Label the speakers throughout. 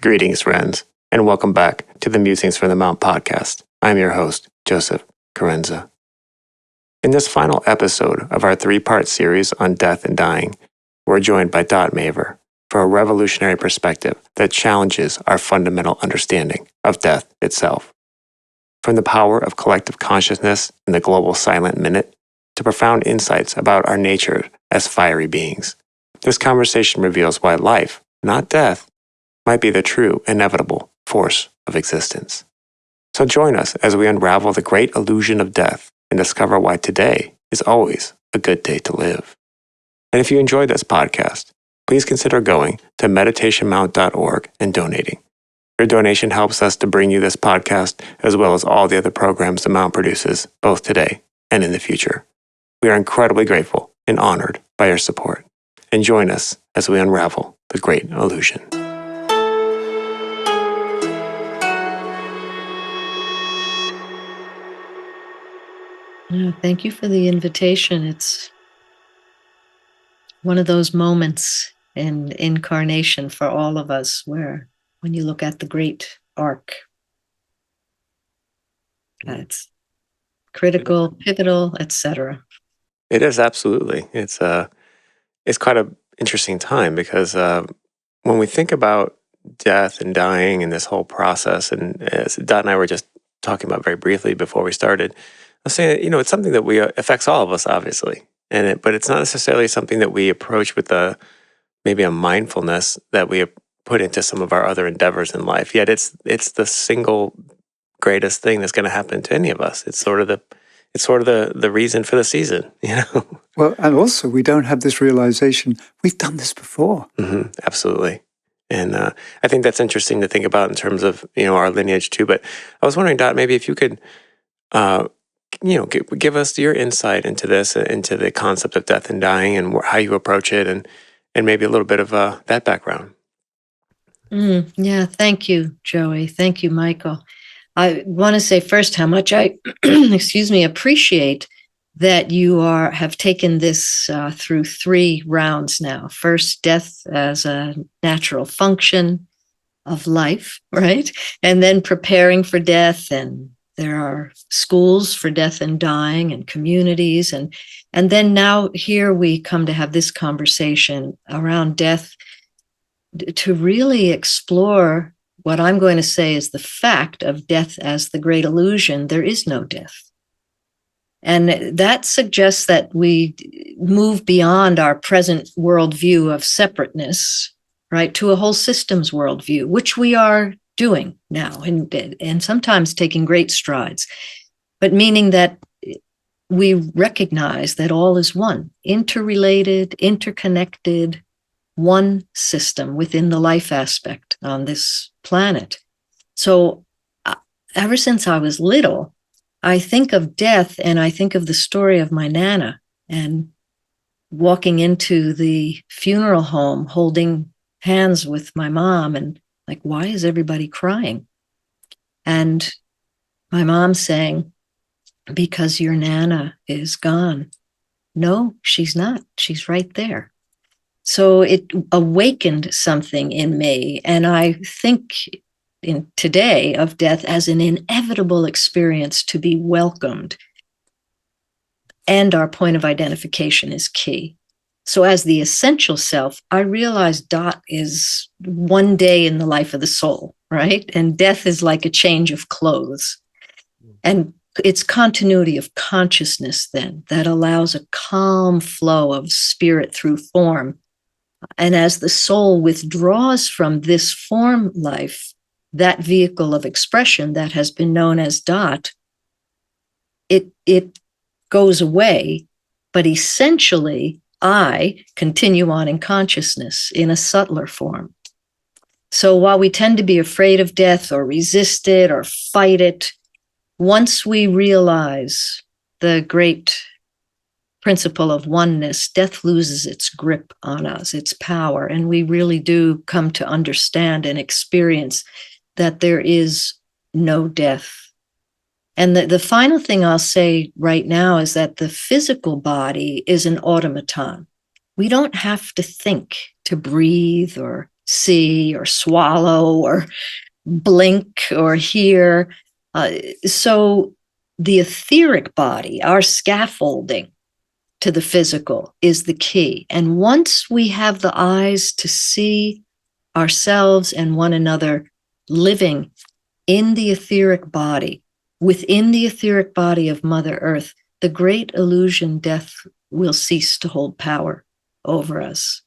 Speaker 1: Greetings, friends, and welcome back to the Musings from the Mount podcast. I'm your host, Joseph Carenza. In this final episode of our three-part series on death and dying, we're joined by Dot Maver for a revolutionary perspective that challenges our fundamental understanding of death itself. From the power of collective consciousness in the global silent minute to profound insights about our nature as fiery beings, this conversation reveals why life, not death, might be the true, inevitable force of existence. So join us as we unravel the great illusion of death and discover why today is always a good day to live. And if you enjoyed this podcast, please consider going to meditationmount.org and donating. Your donation helps us to bring you this podcast as well as all the other programs the Mount produces, both today and in the future. We are incredibly grateful and honored by your support. And join us as we unravel the great illusion.
Speaker 2: Thank you for the invitation. It's one of those moments in incarnation for all of us where when you look at the great arc, it's critical, pivotal, etc.
Speaker 1: It is, absolutely. It's quite an interesting time because when we think about death and dying and this whole process, and as Dot and I were just talking about very briefly before we started, I was saying that, it's something that affects all of us, obviously, but it's not necessarily something that we approach with maybe a mindfulness that we put into some of our other endeavors in life. Yet it's the single greatest thing that's going to happen to any of us. It's sort of the reason for the season,
Speaker 3: Well, and also we don't have this realization we've done this before.
Speaker 1: Mm-hmm, absolutely. And I think that's interesting to think about in terms of our lineage too. But I was wondering, Dot, maybe if you could give us your insight into this, into the concept of death and dying and how you approach it, and maybe a little bit of that background.
Speaker 2: Yeah, thank you, Joey. Thank you, Michael. I want to say first how much I, appreciate that you have taken this through 3 rounds now. First, death as a natural function of life, right? And then preparing for death, and there are schools for death and dying and communities. And then now here we come to have this conversation around death to really explore what I'm going to say is the fact of death as the great illusion. There is no death. And that suggests that we move beyond our present worldview of separateness, right, to a whole systems worldview, which we are doing now and sometimes taking great strides, but meaning that we recognize that all is one, interrelated, interconnected, one system within the life aspect on this planet. So ever since I was little, I think of death and I think of the story of my Nana and walking into the funeral home, holding hands with my mom and like, why is everybody crying? And my mom saying, because your Nana is gone. No, she's not. She's right there. So it awakened something in me. And I think today of death as an inevitable experience to be welcomed. And our point of identification is key. So as the essential self, I realize Dot is one day in the life of the soul, right? And death is like a change of clothes. And it's continuity of consciousness then that allows a calm flow of spirit through form. And as the soul withdraws from this form life, that vehicle of expression that has been known as Dot, it goes away, but essentially I continue on in consciousness in a subtler form. So while we tend to be afraid of death or resist it or fight it, once we realize the great principle of oneness, death loses its grip on us, its power, and we really do come to understand and experience that there is no death. And the final thing I'll say right now is that the physical body is an automaton. We don't have to think to breathe or see or swallow or blink or hear. So the etheric body, our scaffolding to the physical, is the key. And once we have the eyes to see ourselves and one another living in the etheric body, within the etheric body of Mother Earth, the great illusion death will cease to hold power over us.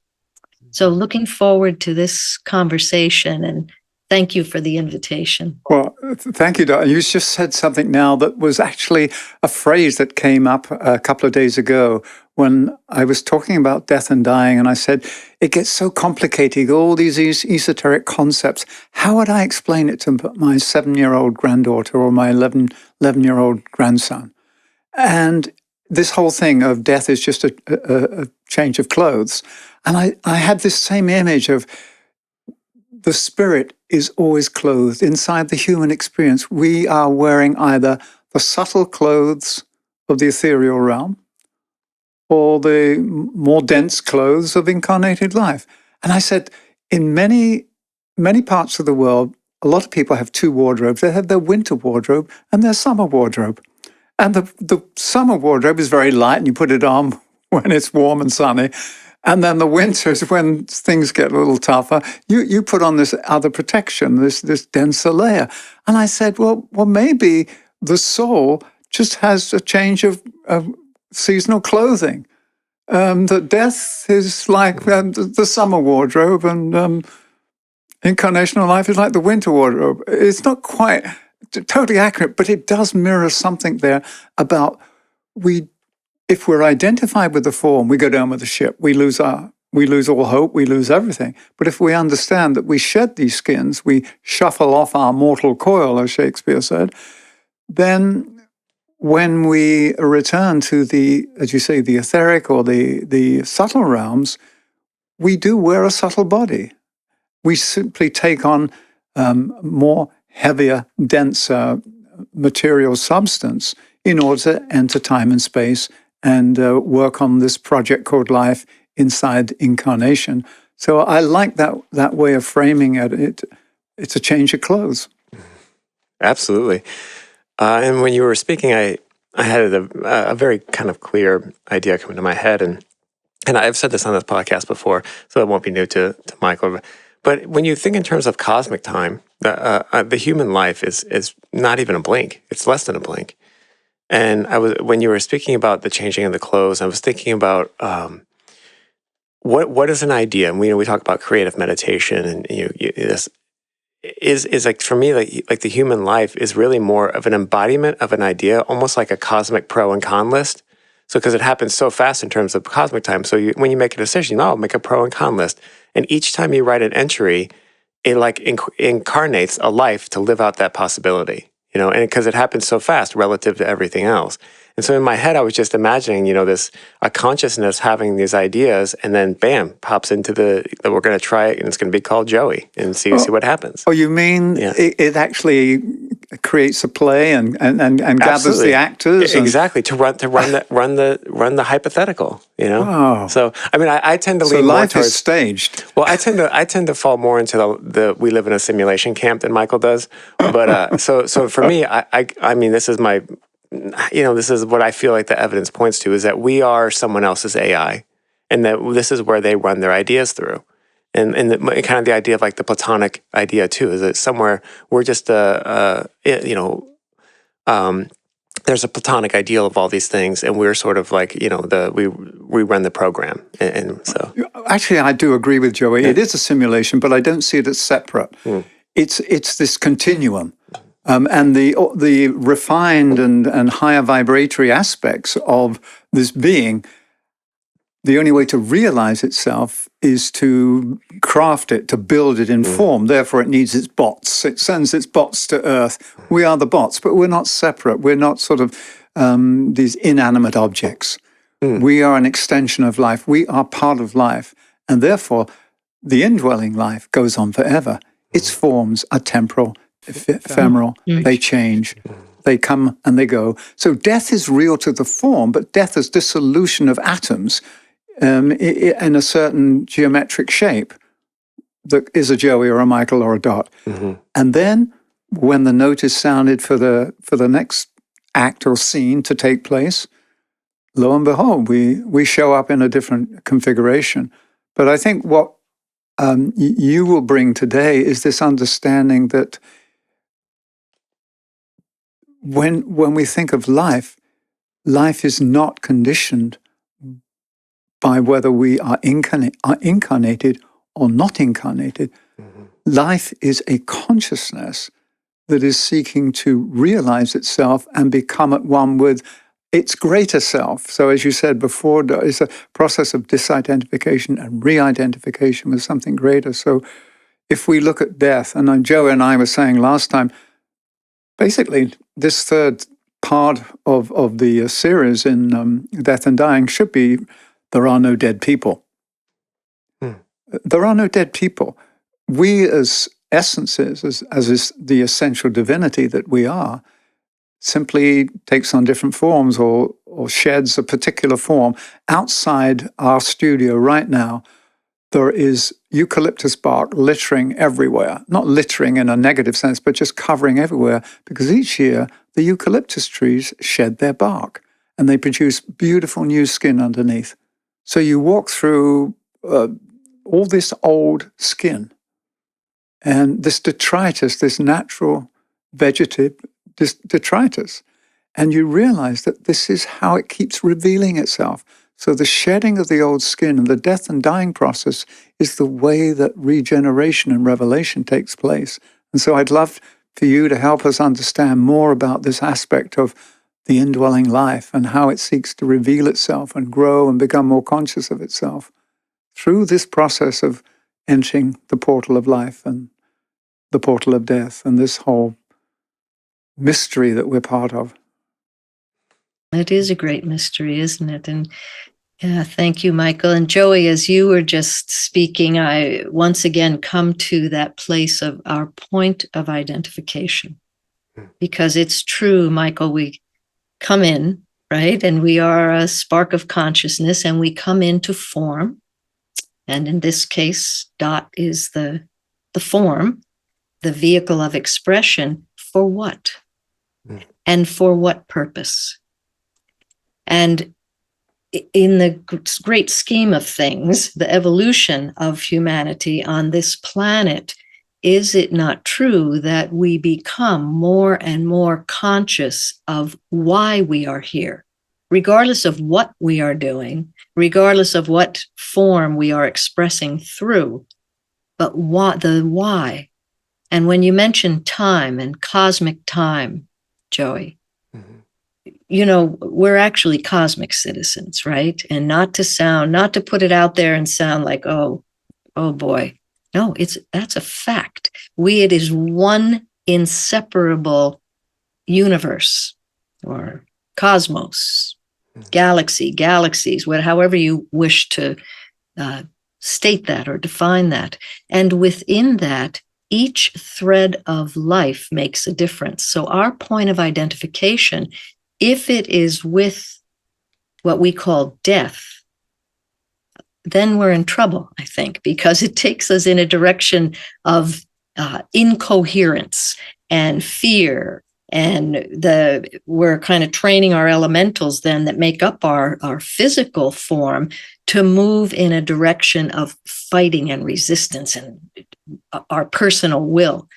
Speaker 2: So looking forward to this conversation, and thank you for the invitation.
Speaker 3: Well, thank you, Dot. You just said something now that was actually a phrase that came up a couple of days ago when I was talking about death and dying, and I said, it gets so complicated, all these esoteric concepts. How would I explain it to my 7-year-old granddaughter or my 11-year-old grandson? And this whole thing of death is just a change of clothes. And I had this same image of the spirit is always clothed. Inside the human experience, we are wearing either the subtle clothes of the ethereal realm or the more dense clothes of incarnated life. And I said, in many, many parts of the world, a lot of people have two wardrobes. They have their winter wardrobe and their summer wardrobe. And the summer wardrobe is very light and you put it on when it's warm and sunny. And then the winters, when things get a little tougher, you put on this other protection, this denser layer. And I said, well, maybe the soul just has a change of seasonal clothing. That death is like the summer wardrobe, and incarnational life is like the winter wardrobe. It's not quite totally accurate, but it does mirror something there about if we're identified with the form, we go down with the ship. We lose all hope. We lose everything. But if we understand that we shed these skins, we shuffle off our mortal coil, as Shakespeare said, then when we return to the, as you say, the etheric or the subtle realms, we do wear a subtle body. We simply take on more heavier, denser material substance in order to enter time and space and work on this project called life inside incarnation. So I like that way of framing it. It's a change of clothes.
Speaker 1: Absolutely. And when you were speaking, I had a very kind of clear idea come into my head, and I've said this on this podcast before, so it won't be new to Michael. But when you think in terms of cosmic time, the human life is not even a blink; it's less than a blink. And when you were speaking about the changing of the clothes, I was thinking about what is an idea. And we talk about creative meditation, and this is like, for me, like the human life is really more of an embodiment of an idea, almost like a cosmic pro and con list. So because it happens so fast in terms of cosmic time, so when you make a decision, make a pro and con list, and each time you write an entry, it like incarnates a life to live out that possibility. And because it happens so fast relative to everything else. And so in my head, I was just imagining, a consciousness having these ideas, and then bam, pops into we're going to try it, and it's going to be called Joey, and see what happens.
Speaker 3: Oh, you mean it actually creates a play and gathers the actors?
Speaker 1: Exactly, to run the hypothetical,
Speaker 3: Oh.
Speaker 1: So I mean, I tend to lean
Speaker 3: life
Speaker 1: more towards
Speaker 3: is staged.
Speaker 1: Well, I tend to fall more into the we live in a simulation camp than Michael does. But so for me, I mean, this is my, this is what I feel like the evidence points to, is that we are someone else's AI, and that this is where they run their ideas through. And kind of the idea of like the Platonic idea too, is that somewhere we're just there's a Platonic ideal of all these things, and we're sort of like, we run the program, and so.
Speaker 3: Actually, I do agree with Joey. Yeah. It is a simulation, but I don't see it as separate. It's this continuum. And the refined and higher vibratory aspects of this being, the only way to realize itself is to craft it, to build it in form. Therefore, it needs its bots. It sends its bots to Earth. We are the bots, but we're not separate. We're not sort of these inanimate objects. We are an extension of life. We are part of life. And therefore, the indwelling life goes on forever. Its forms are temporal, ephemeral. They change. They come and they go. So death is real to the form, but death is dissolution of atoms in a certain geometric shape. that is a Joey or a Michael or a Dot.
Speaker 1: Mm-hmm.
Speaker 3: And then when the note is sounded for the next act or scene to take place, lo and behold, we show up in a different configuration. But I think what you will bring today is this understanding that when we think of life, life is not conditioned by whether we are incarnated or not incarnated.
Speaker 1: Mm-hmm.
Speaker 3: Life is a consciousness that is seeking to realize itself and become at one with its greater self. So as you said before, it's a process of disidentification and re-identification with something greater. So if we look at death, and Joe and I were saying last time, basically this third part of the series in Death and Dying should be, there are no dead people. There are no dead people. We as essences, as is the essential divinity that we are, simply takes on different forms or sheds a particular form. Outside our studio right now, there is eucalyptus bark littering everywhere. Not littering in a negative sense, but just covering everywhere, because each year the eucalyptus trees shed their bark and they produce beautiful new skin underneath. So you walk through all this old skin and this detritus, this natural vegetative detritus. And you realize that this is how it keeps revealing itself. So the shedding of the old skin and the death and dying process is the way that regeneration and revelation takes place. And so I'd love for you to help us understand more about this aspect of the indwelling life and how it seeks to reveal itself and grow and become more conscious of itself through this process of entering the portal of life and the portal of death and this whole mystery that we're part of.
Speaker 2: It is a great mystery, isn't it? And yeah, thank you, Michael. And Joey, as you were just speaking, I once again come to that place of our point of identification. Because it's true, Michael, we come in, right? And we are a spark of consciousness and we come into form. And in this case, Dot is the form, the vehicle of expression. For what? And for what purpose? And in the great scheme of things, the evolution of humanity on this planet, is it not true that we become more and more conscious of why we are here, regardless of what we are doing, regardless of what form we are expressing through, but the why? And when you mention time and cosmic time, Joey, you know, we're actually cosmic citizens, right? And not to put it out there and sound like, oh boy. No, that's a fact. It is one inseparable universe or cosmos, galaxies, however you wish to state that or define that. And within that, each thread of life makes a difference. So our point of identification, if it is with what we call death, then we're in trouble, I think, because it takes us in a direction of incoherence and fear. And we're kind of training our elementals then that make up our physical form to move in a direction of fighting and resistance and our personal will.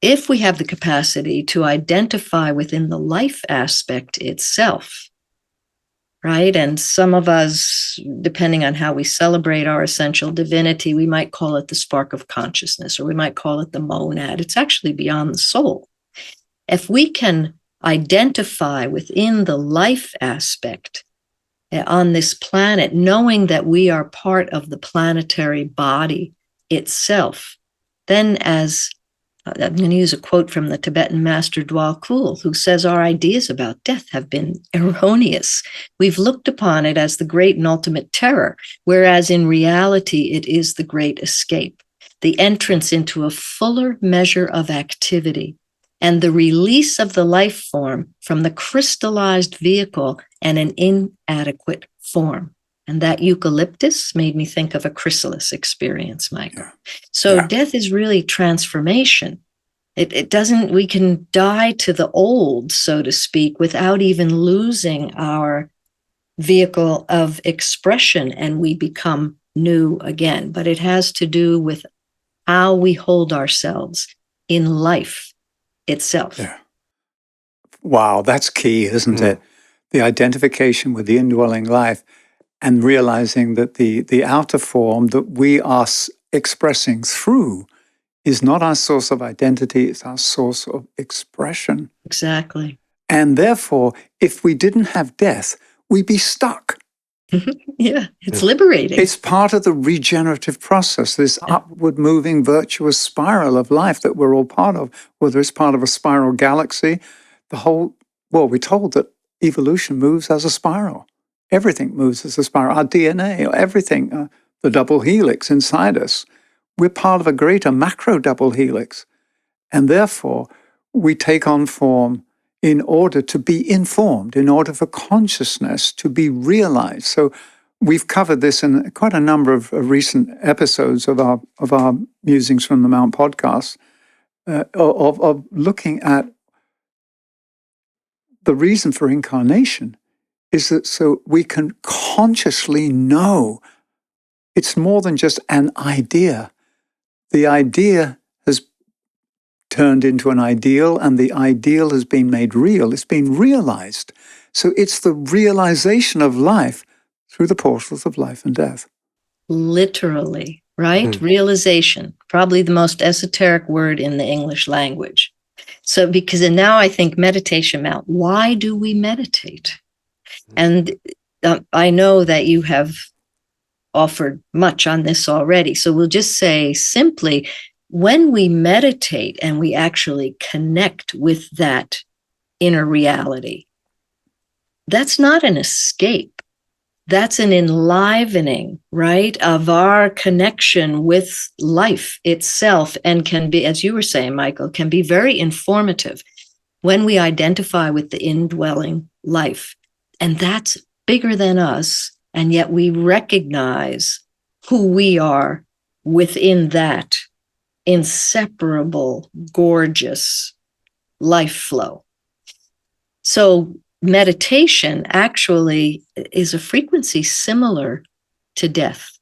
Speaker 2: If we have the capacity to identify within the life aspect itself, right? And some of us, depending on how we celebrate our essential divinity, we might call it the spark of consciousness, or we might call it the monad. It's actually beyond the soul. If we can identify within the life aspect on this planet, knowing that we are part of the planetary body itself, then I'm going to use a quote from the Tibetan master Dwal Kul, who says our ideas about death have been erroneous. We've looked upon it as the great and ultimate terror, whereas in reality, it is the great escape, the entrance into a fuller measure of activity, and the release of the life form from the crystallized vehicle and an inadequate form. And that eucalyptus made me think of a chrysalis experience, Michael.
Speaker 3: Yeah.
Speaker 2: So
Speaker 3: Yeah.
Speaker 2: death is really transformation. It doesn't, we can die to the old, so to speak, without even losing our vehicle of expression, and we become new again. But it has to do with how we hold ourselves in life itself.
Speaker 3: Yeah. Wow, that's key, isn't it? The identification with the indwelling life and realizing that the outer form that we are expressing through is not our source of identity, it's our source of expression.
Speaker 2: Exactly.
Speaker 3: And therefore, if we didn't have death, we'd be stuck.
Speaker 2: Yeah, it's liberating.
Speaker 3: It's part of the regenerative process, this upward moving virtuous spiral of life that we're all part of, whether it's part of a spiral galaxy, we're told that evolution moves as a spiral. Everything moves as a spiral. Our DNA, everything, the double helix inside us, we're part of a greater macro double helix. And therefore, we take on form in order to be informed, in order for consciousness to be realized. So we've covered this in quite a number of recent episodes of our Musings from the Mount podcast, of looking at the reason for incarnation is that so we can consciously know. It's more than just an idea. The idea has turned into an ideal, and the ideal has been made real. It's been realized. So it's the realization of life through the portals of life and death.
Speaker 2: Literally, right? Realization, probably the most esoteric word in the English language. So, because and now I think meditation, Mount, why do we meditate? And I know that you have offered much on this already. So we'll just say simply, when we meditate and we actually connect with that inner reality, that's not an escape. That's an enlivening, right, of our connection with life itself, and can be, as you were saying, Michael, can be very informative when we identify with the indwelling life. And that's bigger than us. And yet we recognize who we are within that inseparable, gorgeous life flow. So meditation actually is a frequency similar to death.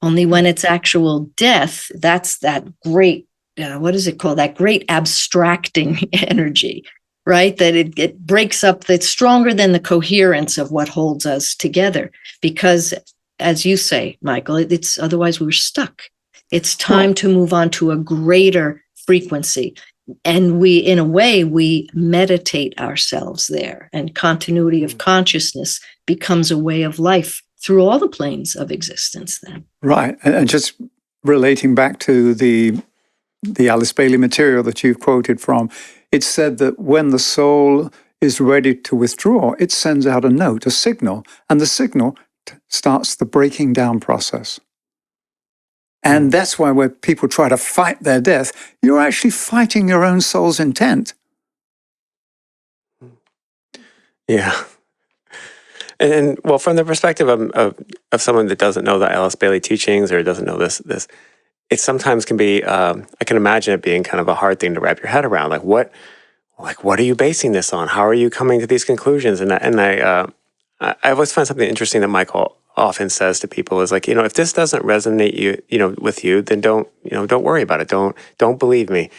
Speaker 2: Only when it's actual death, that's that great, what is it called? That great abstracting energy, right? That it breaks up, that's stronger than the coherence of what holds us together. Because as you say, Michael, it's otherwise we're stuck. It's time to move on to a greater frequency. And we, in a way, we meditate ourselves there, and continuity of consciousness becomes a way of life through all the planes of existence then.
Speaker 3: Right. And just relating back to the Alice Bailey material that you've quoted from, it said that when the soul is ready to withdraw, it sends out a note, a signal, and the signal starts the breaking down process. And that's why when people try to fight their death, you're actually fighting your own soul's intent.
Speaker 1: Yeah. And well, from the perspective of someone that doesn't know the Alice Bailey teachings or doesn't know this, it sometimes can be, I can imagine it being kind of a hard thing to wrap your head around. Like what are you basing this on? How are you coming to these conclusions? And I always find something interesting that Michael often says to people is like, if this doesn't resonate with you, then don't worry about it. Don't believe me.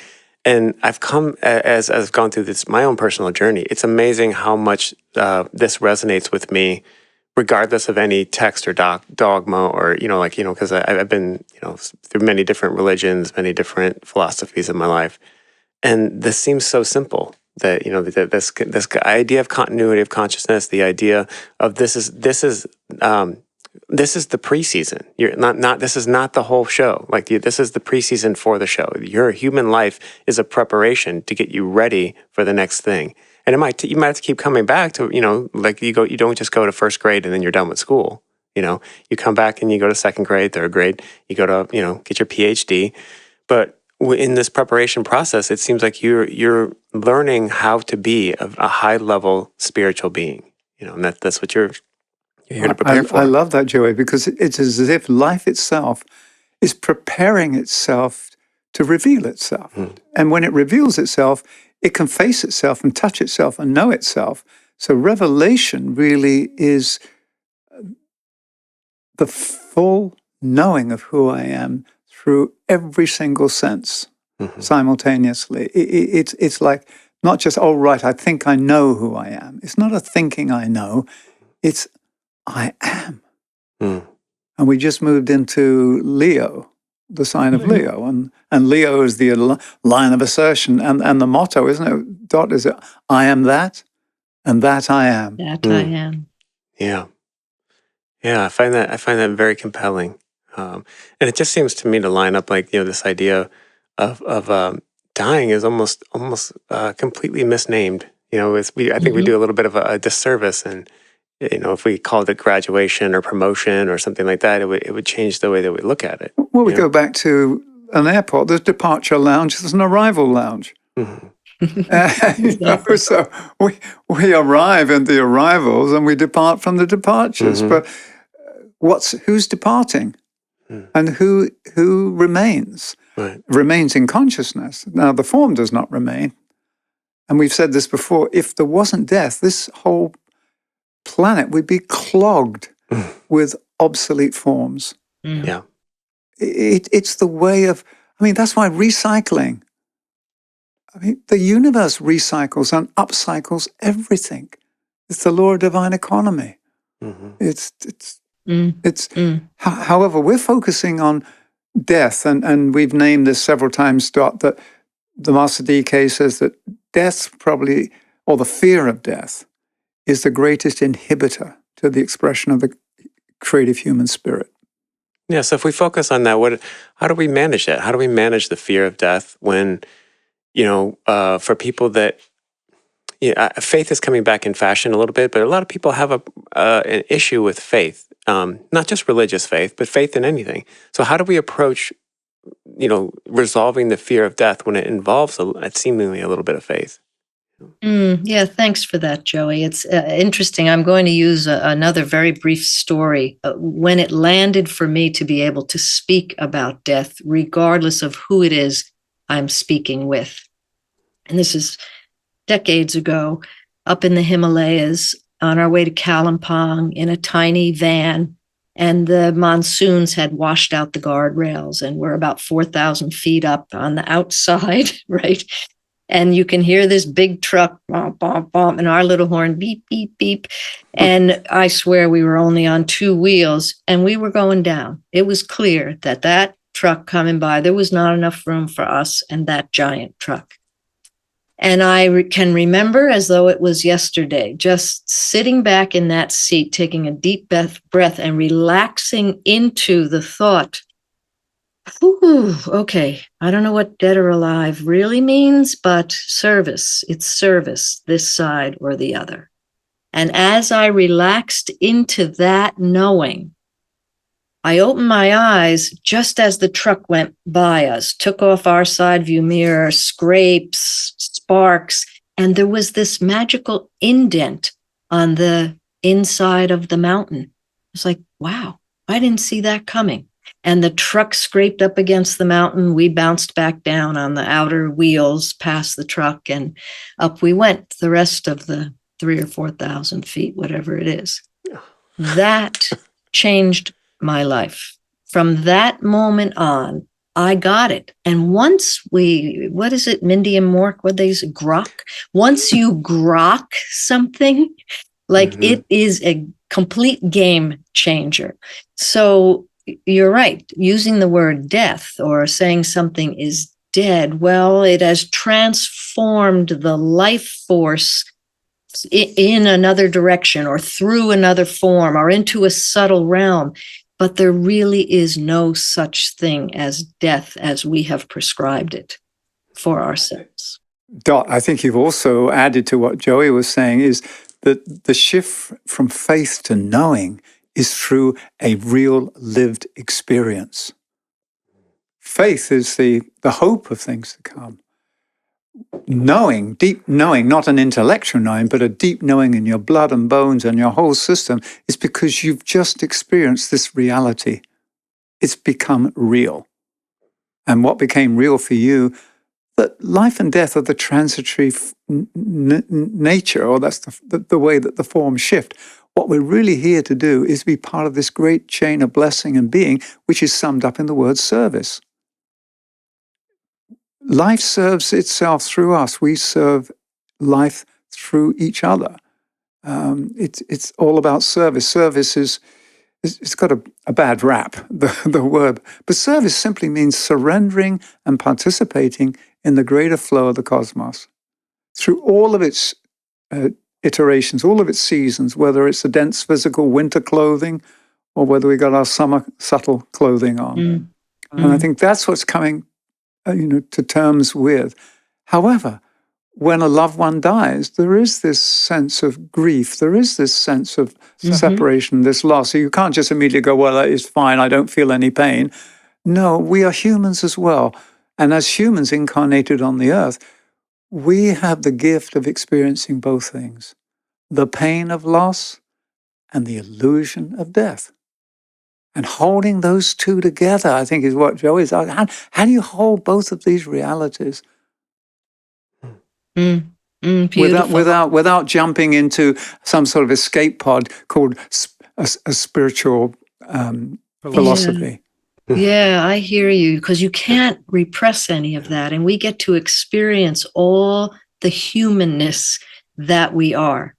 Speaker 1: And I've come, as I've gone through this, my own personal journey, it's amazing how much this resonates with me, regardless of any text or dogma or, because I've been, through many different religions, many different philosophies in my life. And this seems so simple that, this idea of continuity of consciousness, the idea of this is the preseason. This is not the whole show. Like this is the preseason for the show. Your human life is a preparation to get you ready for the next thing. And you might have to keep coming back to, you don't just go to first grade and then you're done with school. You come back and you go to second grade, third grade, you go to, get your PhD. But in this preparation process, it seems like you're learning how to be a high level spiritual being, and that's what you're You're here to prepare for.
Speaker 3: I love that, Joey, because it's as if life itself is preparing itself to reveal itself. And when it reveals itself, it can face itself and touch itself and know itself. So revelation really is the full knowing of who I am through every single sense simultaneously. It's like not just, oh, right, I think I know who I am. It's not a thinking I know. It's I am. And we just moved into Leo, the sign of Leo. And Leo is the line of assertion. And the motto, isn't it, Dot, is it, I am that, and that I am.
Speaker 2: That I am.
Speaker 1: Yeah. Yeah, I find that very compelling. And it just seems to me to line up like, this idea of dying is almost completely misnamed. I think we do a little bit of a disservice, and if we called it graduation or promotion or something like that, it would change the way that we look at it.
Speaker 3: Well, we go back to an airport. There's departure lounge. There's an arrival lounge. So we arrive in the arrivals and we depart from the departures. But who's departing, and who remains?
Speaker 1: Right.
Speaker 3: Remains in consciousness. Now the form does not remain, and we've said this before. If there wasn't death, this whole planet would be clogged with obsolete forms.
Speaker 1: Yeah.
Speaker 3: It's the way of. I mean, that's why recycling. I mean, the universe recycles and upcycles everything. It's the law of divine economy. However, we're focusing on death, and we've named this several times, Dot, that the Master DK says that death probably, or the fear of death, is the greatest inhibitor to the expression of the creative human spirit.
Speaker 1: Yeah, so if we focus on that, how do we manage that? How do we manage the fear of death when, for people that, faith is coming back in fashion a little bit, but a lot of people have an issue with faith, not just religious faith, but faith in anything. So how do we approach, resolving the fear of death when it involves seemingly a little bit of faith?
Speaker 2: Yeah, thanks for that, Joey. It's interesting. I'm going to use another very brief story. When it landed for me to be able to speak about death, regardless of who it is I'm speaking with. And this is decades ago, up in the Himalayas, on our way to Kalimpong in a tiny van. And the monsoons had washed out the guardrails, and we're about 4,000 feet up on the outside, right? And you can hear this big truck, bump, bump, bump, and our little horn, beep, beep, beep. And I swear we were only on two wheels, and we were going down. It was clear that truck coming by, there was not enough room for us and that giant truck. And I can remember as though it was yesterday, just sitting back in that seat, taking a deep breath and relaxing into the thought, ooh, okay, I don't know what dead or alive really means, but service, it's service, this side or the other. And as I relaxed into that knowing, I opened my eyes just as the truck went by us, took off our side view mirror, scrapes, sparks, and there was this magical indent on the inside of the mountain. I was like, wow, I didn't see that coming. And the truck scraped up against the mountain. We bounced back down on the outer wheels past the truck, and up we went the rest of the 3,000 or 4,000 feet, whatever it is. That changed my life. From that moment on, I got it. And once what is it, Mindy and Mork, what they say, grok? Once you grok something, like it is a complete game changer. So you're right. Using the word death or saying something is dead, well, it has transformed the life force in another direction or through another form or into a subtle realm. But there really is no such thing as death as we have prescribed it for ourselves.
Speaker 3: Dot, I think you've also added to what Joey was saying is that the shift from faith to knowing is through a real lived experience. Faith is the hope of things to come. knowing, deep knowing, not an intellectual knowing, but a deep knowing in your blood and bones and your whole system, is because you've just experienced this reality. It's become real. And what became real for you, that life and death are the transitory nature, or that's the way that the forms shift. What we're really here to do is be part of this great chain of blessing and being, which is summed up in the word service. Life serves itself through us. We serve life through each other. It's all about service. Service it's got a bad rap, the word. But service simply means surrendering and participating in the greater flow of the cosmos through all of its iterations, all of its seasons, whether it's the dense physical winter clothing or whether we got our summer subtle clothing on. And I think that's what's coming to terms with. However, when a loved one dies, there is this sense of grief. There is this sense of separation, this loss. So you can't just immediately go, well, it's fine, I don't feel any pain. No, we are humans as well. And as humans incarnated on the earth, we have the gift of experiencing both things, the pain of loss and the illusion of death. And holding those two together, I think, is what Joey's asking. How do you hold both of these realities? Without jumping into some sort of escape pod called a spiritual philosophy.
Speaker 2: Yeah, I hear you, because you can't repress any of that. And we get to experience all the humanness that we are.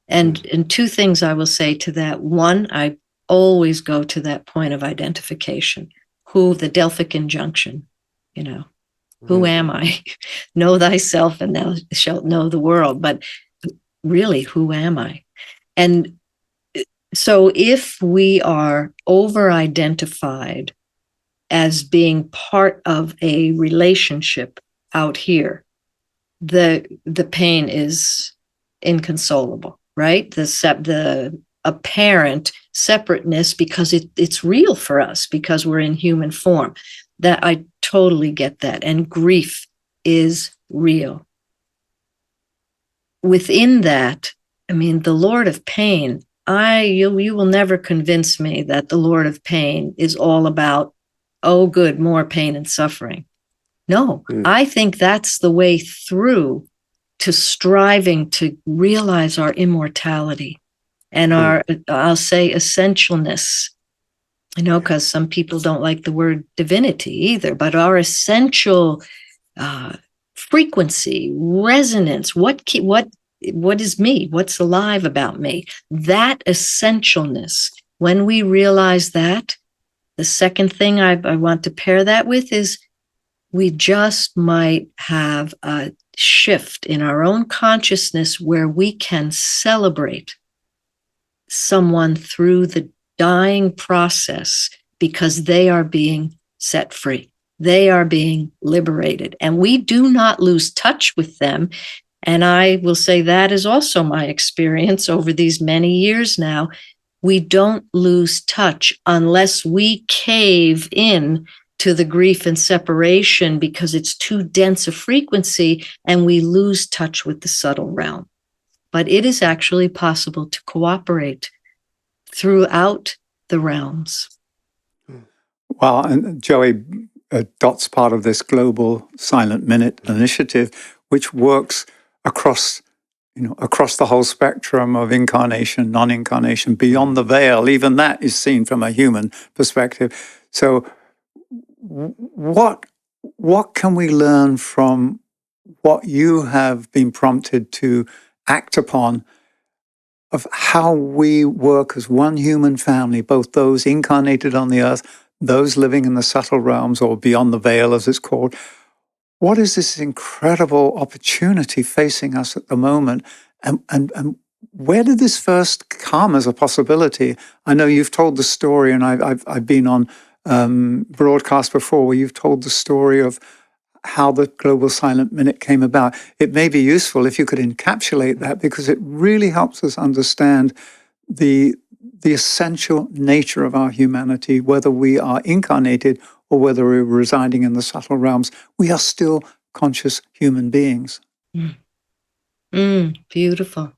Speaker 2: And two things I will say to that. One, I always go to that point of identification. The Delphic injunction, who am I? Know thyself and thou shalt know the world. But really, who am I? And so if we are over-identified as being part of a relationship out here, the pain is inconsolable, right? The apparent separateness, because it's real for us, because we're in human form. That I totally get that. And grief is real. Within that, the Lord of Pain, you will never convince me that the Lord of Pain is all about, oh, good, more pain and suffering. No, I think that's the way through to striving to realize our immortality and our, I'll say, essentialness. Because some people don't like the word divinity either, but our essential frequency, resonance, what is me? What's alive about me? That essentialness, when we realize that, the second thing I want to pair that with is we just might have a shift in our own consciousness where we can celebrate someone through the dying process because they are being set free. They are being liberated. And we do not lose touch with them. And I will say that is also my experience over these many years now. We don't lose touch unless we cave in to the grief and separation because it's too dense a frequency and we lose touch with the subtle realm. But it is actually possible to cooperate throughout the realms.
Speaker 3: Well, and Joey, Dot's part of this global Silent Minute initiative, which works across the whole spectrum of incarnation, non-incarnation, beyond the veil. Even that is seen from a human perspective. So what can we learn from what you have been prompted to act upon of how we work as one human family, both those incarnated on the earth, those living in the subtle realms or beyond the veil, as it's called? What is this incredible opportunity facing us at the moment? And where did this first come as a possibility? I know you've told the story, and I've been on broadcast before where you've told the story of how the Global Silent Minute came about. It may be useful if you could encapsulate that, because it really helps us understand the essential nature of our humanity, whether we are incarnated or whether we're residing in the subtle realms. We are still conscious human beings.
Speaker 2: Beautiful.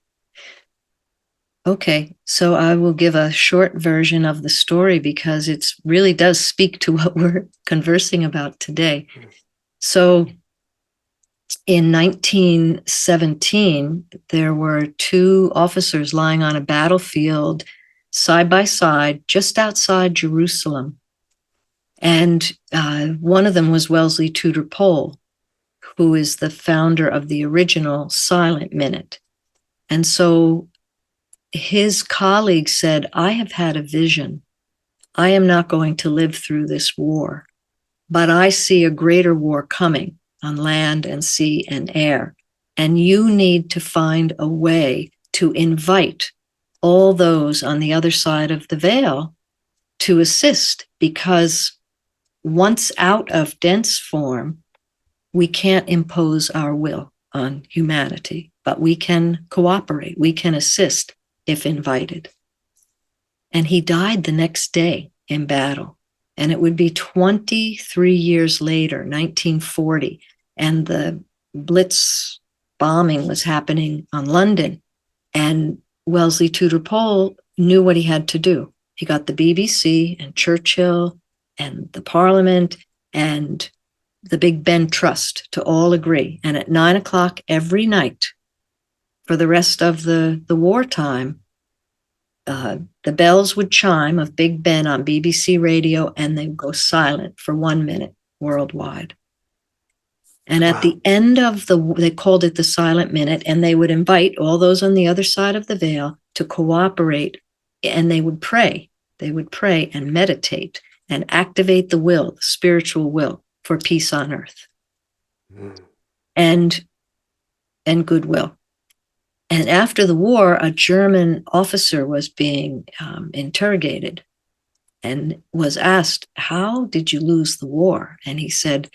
Speaker 2: Okay, so I will give a short version of the story because it really does speak to what we're conversing about today. So in 1917, there were two officers lying on a battlefield side by side just outside Jerusalem. And one of them was Wellesley Tudor Pole, who is the founder of the original Silent Minute. And so his colleague said, I have had a vision. I am not going to live through this war, but I see a greater war coming on land and sea and air. And you need to find a way to invite all those on the other side of the veil to assist, because once out of dense form, we can't impose our will on humanity, but we can cooperate, we can assist if invited. And he died the next day in battle. And it would be 23 years later, 1940, and the Blitz bombing was happening on London. And Wellesley Tudor Pole knew what he had to do. He got the BBC and Churchill and the Parliament and the Big Ben Trust to all agree. And at 9:00 every night for the rest of the wartime, the bells would chime of Big Ben on BBC radio, and they would go silent for 1 minute worldwide. And at the end of they called it the Silent Minute, and they would invite all those on the other side of the veil to cooperate, and they would pray. They would pray and meditate and activate the will, the spiritual will for peace on earth and goodwill. And after the war, a German officer was being interrogated and was asked, how did you lose the war? And he said,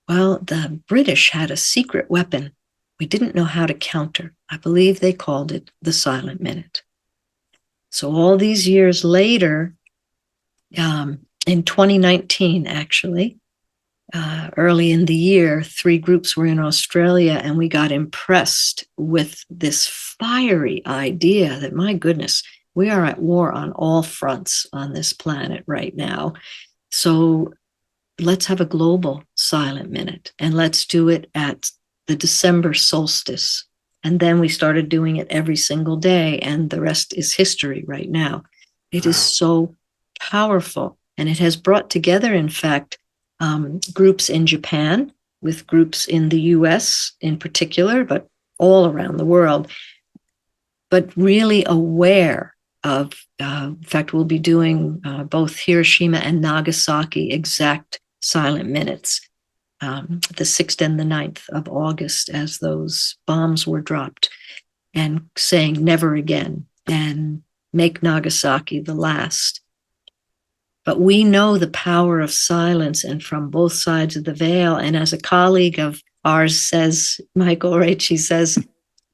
Speaker 2: well, the British had a secret weapon we didn't know how to counter. I believe they called it the Silent Minute. So all these years later, in 2019, actually, early in the year, 3 groups were in Australia, and we got impressed with this fiery idea that, my goodness, we are at war on all fronts on this planet right now. So let's have a global Silent Minute, and let's do it at the December solstice. And then we started doing it every single day, and the rest is history right now. It is so powerful, and it has brought together, in fact, groups in Japan with groups in the US in particular, but all around the world, but really aware of, in fact, we'll be doing both Hiroshima and Nagasaki exact Silent Minutes, the 6th and the 9th of August, as those bombs were dropped, and saying never again and make Nagasaki the last. But we know the power of silence, and from both sides of the veil. And as a colleague of ours says, Michael, right, she says,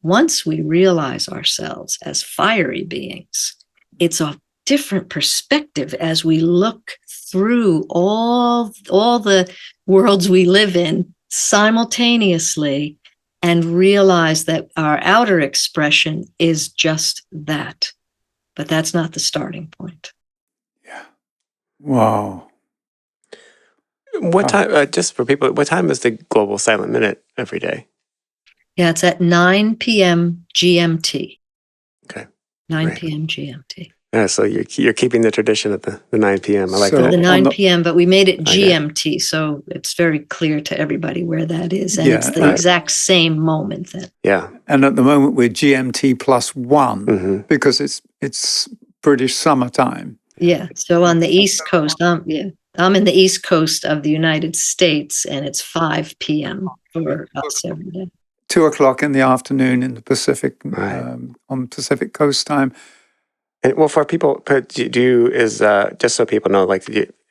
Speaker 2: once we realize ourselves as fiery beings, it's a different perspective as we look through all the worlds we live in simultaneously and realize that our outer expression is just that. But that's not the starting point.
Speaker 3: Wow.
Speaker 1: What time, just for people, what time is the Global Silent Minute every day?
Speaker 2: Yeah, it's at 9 p.m. GMT.
Speaker 1: Okay.
Speaker 2: 9
Speaker 1: Great.
Speaker 2: p.m. GMT.
Speaker 1: Yeah, so you're keeping the tradition of the 9 p.m. I like
Speaker 3: So
Speaker 1: that.
Speaker 2: The 9 p.m., but we made it
Speaker 1: Okay.
Speaker 2: GMT, so it's very clear to everybody where that is. And
Speaker 3: Yeah,
Speaker 2: it's the exact same moment then.
Speaker 1: Yeah.
Speaker 3: And at the moment we're GMT +1 because it's British summertime.
Speaker 2: Yeah, so on the East Coast, I'm in the East Coast of the United States, and it's 5 p.m. for us every day.
Speaker 3: 2:00 in the afternoon in the Pacific,
Speaker 1: Right.
Speaker 3: on Pacific Coast time.
Speaker 1: And well, for people, just so people know, like,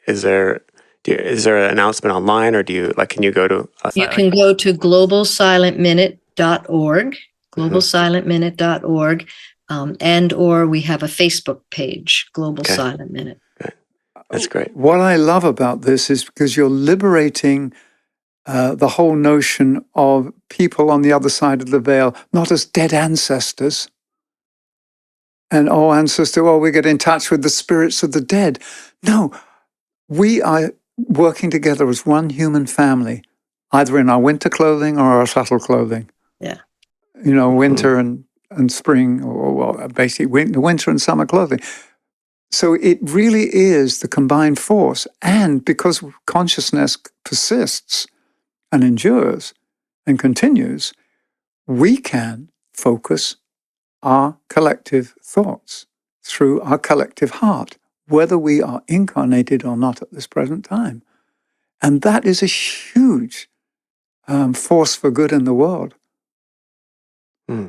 Speaker 1: is there an announcement online, or can you go to?
Speaker 2: You can go to globalsilentminute.org, globalsilentminute.org, and or we have a Facebook page, Global
Speaker 1: Okay.
Speaker 2: Silent Minute.
Speaker 1: That's great.
Speaker 3: What I love about this is because you're liberating the whole notion of people on the other side of the veil, not as dead ancestors. And we get in touch with the spirits of the dead. No, we are working together as one human family, either in our winter clothing or our subtle clothing.
Speaker 2: Yeah.
Speaker 3: Winter and spring, or basically winter and summer clothing. So it really is the combined force. And because consciousness persists and endures and continues, we can focus our collective thoughts through our collective heart, whether we are incarnated or not at this present time. And that is a huge force for good in the world.
Speaker 1: Hmm.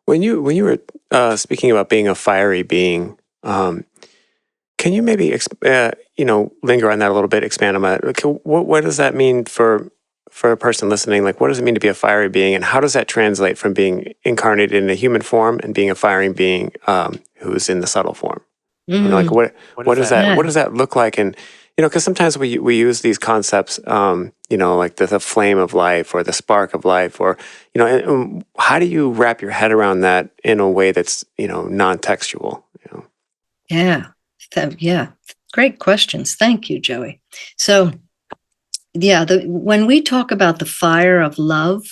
Speaker 1: When you were speaking about being a fiery being, can you maybe linger on that a little bit, expand on that? Like, what does that mean for a person listening? Like, what does it mean to be a fiery being, and how does that translate from being incarnated in a human form and being a fiery being who is in the subtle form? Like, what does that what does that look like? And because sometimes we use these concepts, like the flame of life or the spark of life, or and how do you wrap your head around that in a way that's non-textual?
Speaker 2: Yeah, great questions. Thank you, Joey. So, when we talk about the fire of love,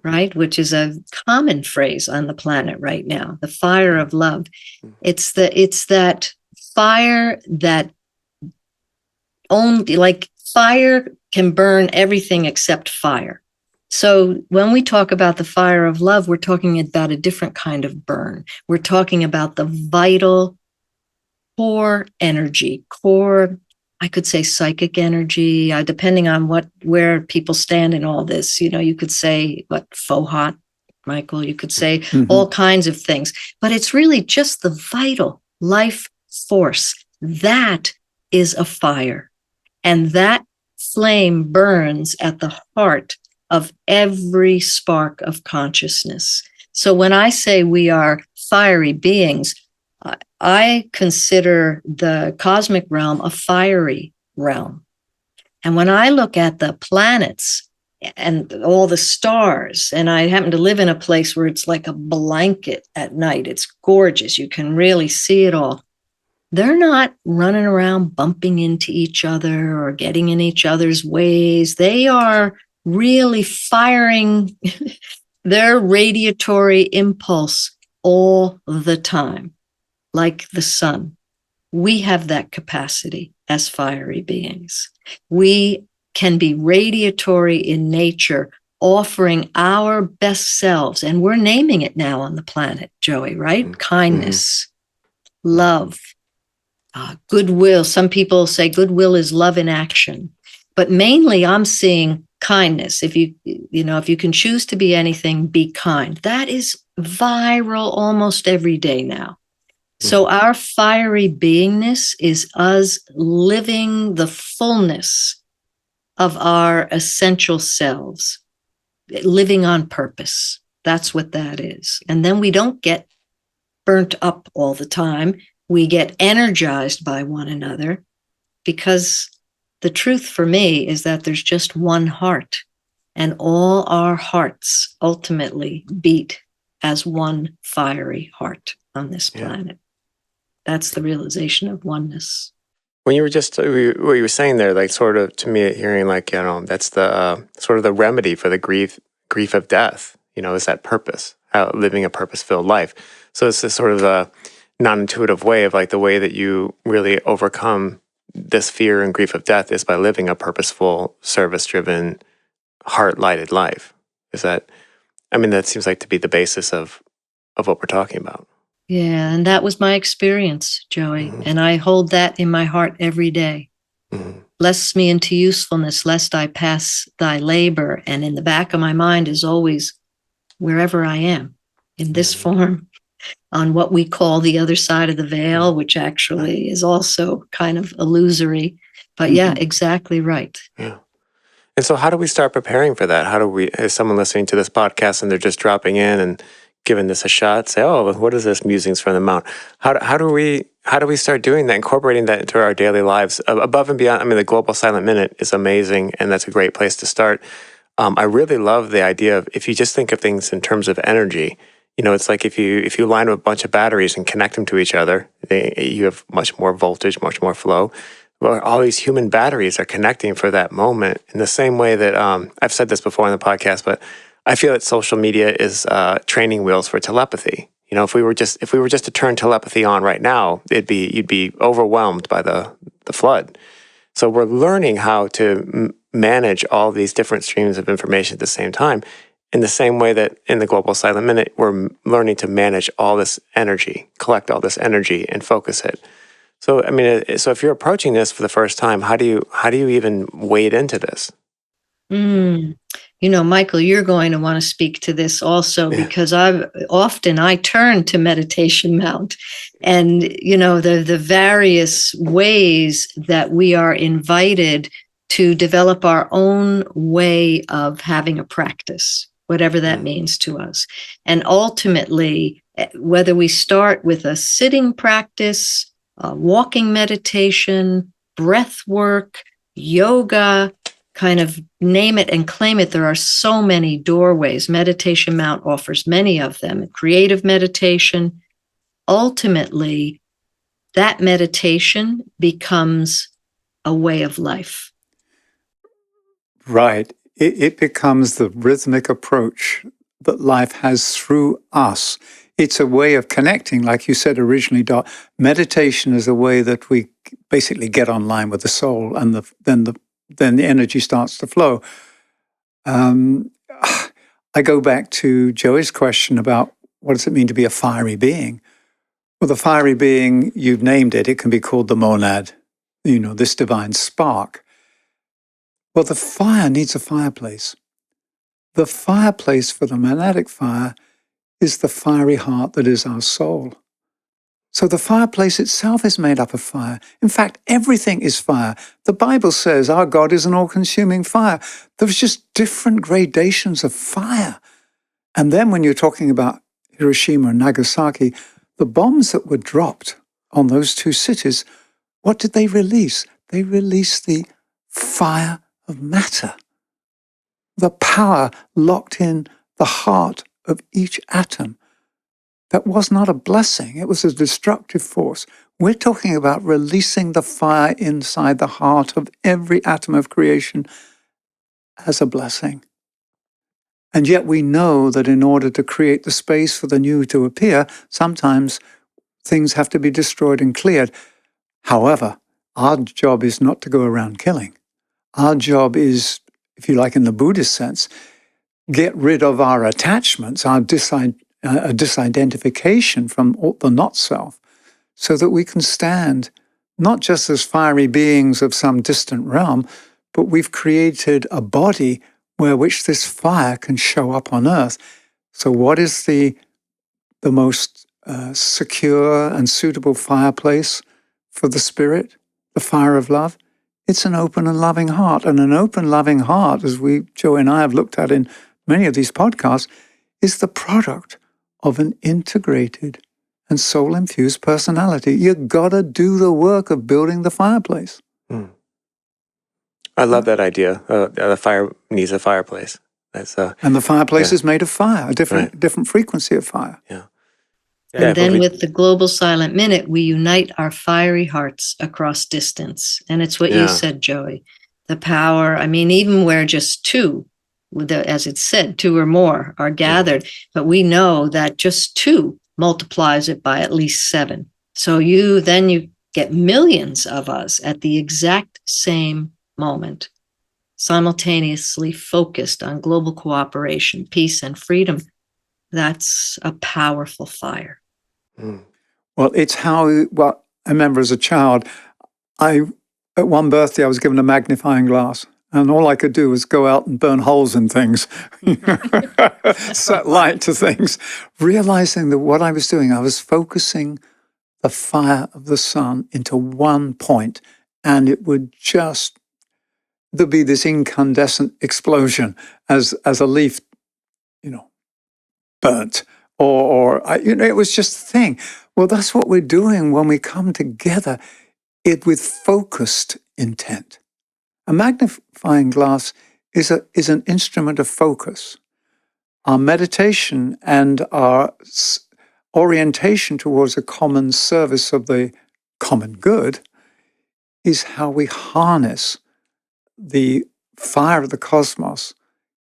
Speaker 2: right, which is a common phrase on the planet right now, the fire of love, it's that fire that only, like, fire can burn everything except fire. So when we talk about the fire of love, we're talking about a different kind of burn. We're talking about the vital core energy, I could say psychic energy, depending on where people stand in all this. You could say faux hot, Michael, you could say all kinds of things, but it's really just the vital life force. That is a fire. And that flame burns at the heart of every spark of consciousness. So when I say we are fiery beings, I consider the cosmic realm a fiery realm. And when I look at the planets and all the stars, and I happen to live in a place where it's like a blanket at night, it's gorgeous. You can really see it all. They're not running around bumping into each other or getting in each other's ways. They are really firing their radiatory impulse all the time. Like the sun, we have that capacity as fiery beings. We can be radiatory in nature, offering our best selves. And we're naming it now on the planet, Joey, right? Kindness, love, goodwill. Some people say goodwill is love in action. But mainly I'm seeing kindness. If you can choose to be anything, be kind. That is viral almost every day now. So our fiery beingness is us living the fullness of our essential selves, living on purpose. That's what that is. And then we don't get burnt up all the time. We get energized by one another, because the truth for me is that there's just one heart, and all our hearts ultimately beat as one fiery heart on this planet. That's the realization of oneness.
Speaker 1: When you were just what you were saying there, like, sort of, to me, hearing like, that's the sort of the remedy for the grief of death. Is that purpose, living a purpose-filled life. So it's this sort of a non-intuitive way of, like, the way that you really overcome this fear and grief of death is by living a purposeful, service-driven, heart-lighted life. That seems like to be the basis of what we're talking about.
Speaker 2: Yeah, and that was my experience, Joey. And I hold that in my heart every day. Bless me into usefulness, lest I pass thy labor. And in the back of my mind is always, wherever I am, in this form, on what we call the other side of the veil, which actually is also kind of illusory. But yeah, exactly right.
Speaker 1: Yeah. And so how do we start preparing for that? How do we, as someone listening to this podcast and they're just dropping in and giving this a shot, say, oh, what is this Musings from the Mount? How do we how do we start doing that, incorporating that into our daily lives above and beyond? I mean, the Global Silent Minute is amazing, and that's a great place to start. I really love the idea of, if you just think of things in terms of energy, it's like if you line up a bunch of batteries and connect them to each other, you have much more voltage, much more flow. Well, all these human batteries are connecting for that moment in the same way that I've said this before on the podcast, but I feel that social media is training wheels for telepathy. If we were just to turn telepathy on right now, you'd be overwhelmed by the flood. So we're learning how to manage all these different streams of information at the same time, in the same way that in the Global Silent Minute, we're learning to manage all this energy, collect all this energy, and focus it. So, I mean, so if you're approaching this for the first time, how do you even wade into this?
Speaker 2: Michael, you're going to want to speak to this also, because I turn to Meditation Mount, and the various ways that we are invited to develop our own way of having a practice, whatever that means to us. And ultimately, whether we start with a sitting practice, walking meditation, breath work, yoga, kind of name it and claim it. There are so many doorways. Meditation Mount offers many of them. Creative meditation. Ultimately, that meditation becomes a way of life.
Speaker 3: Right. It becomes the rhythmic approach that life has through us. It's a way of connecting, like you said originally, Dot. Meditation is a way that we basically get online with the soul, and then the energy starts to flow. I go back to Joey's question about what does it mean to be a fiery being? Well, the fiery being, you've named it. It can be called the monad, this divine spark. Well, the fire needs a fireplace. The fireplace for the monadic fire is the fiery heart that is our soul. So the fireplace itself is made up of fire. In fact, everything is fire. The Bible says our God is an all-consuming fire. There's just different gradations of fire. And then when you're talking about Hiroshima and Nagasaki, the bombs that were dropped on those two cities, what did they release? They released the fire of matter. The power locked in the heart of each atom. That was not a blessing. It was a destructive force. We're talking about releasing the fire inside the heart of every atom of creation as a blessing. And yet we know that in order to create the space for the new to appear, sometimes things have to be destroyed and cleared. However, our job is not to go around killing. Our job is, if you like, in the Buddhist sense, get rid of our attachments, our disidentification from the not-self, so that we can stand not just as fiery beings of some distant realm, but we've created a body where which this fire can show up on earth. So what is the most secure and suitable fireplace for the spirit, the fire of love? It's an open and loving heart. And an open, loving heart, as Joe and I have looked at in many of these podcasts, is the product of an integrated and soul-infused personality. You gotta do the work of building the fireplace.
Speaker 1: I love that idea. The fire needs a fireplace.
Speaker 3: And the fireplace is made of fire, a different frequency of fire.
Speaker 1: Yeah.
Speaker 2: And then with the Global Silent Minute, we unite our fiery hearts across distance. And it's what you said, Joey. The power, even where just two, as it said, two or more are gathered, but we know that just two multiplies it by at least 7. So you get millions of us at the exact same moment, simultaneously focused on global cooperation, peace, and freedom. That's a powerful fire.
Speaker 3: Well, it's how, I remember as a child, at one birthday, I was given a magnifying glass. And all I could do was go out and burn holes in things, set light to things, realizing that what I was doing, I was focusing the fire of the sun into one point, and it would there'd be this incandescent explosion as a leaf, burnt, it was just a thing. Well, that's what we're doing when we come together with focused intent. A magnifying glass is an instrument of focus. Our meditation and our orientation towards a common service of the common good is how we harness the fire of the cosmos